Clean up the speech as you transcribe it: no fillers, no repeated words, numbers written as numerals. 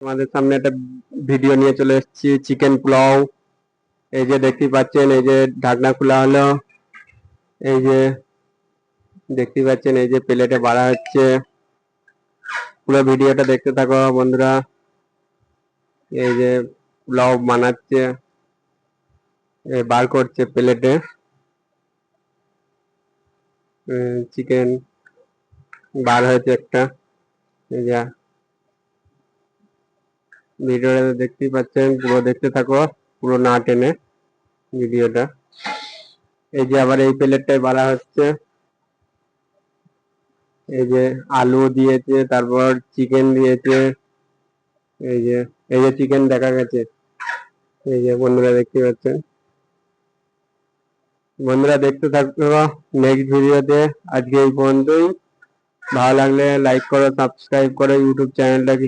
তোমাদের সামনে একটা ভিডিও নিয়ে চলে এসেছি চিকেন পোলাও। এই যে দেখতেই পাচ্ছেন, এই যে ঢাকনা খোলা হলো, এই যে দেখতেই পাচ্ছেন, এই যে প্লেটে বাড়া হচ্ছে। পুরো ভিডিওটা দেখতে থাকো বন্ধুরা। এই যে পোলাও বানাচ্ছে, বার করছে প্লেটে চিকেন বার হয়েছে একটা। এই যে ভিডিওটা দেখতেই পাচ্ছেন, পুরো দেখতে থাকো, পুরো না টেনে ভিডিওটা। এই যে আবার এই প্লেটটাই বাড়া হচ্ছে। এই যে আলু দিয়েছে, তারপর চিকেন দিয়েছে। এই যে চিকেন দেখা গেছে। এই যে বন্ধুরা দেখতে পাচ্ছেন, বন্ধুরা দেখতে থাকবো নেক্সট ভিডিওতে। আজকে এই পর্যন্তই। ভালো লাগলে লাইক করো, সাবস্ক্রাইব করো ইউটিউব চ্যানেলটাকে।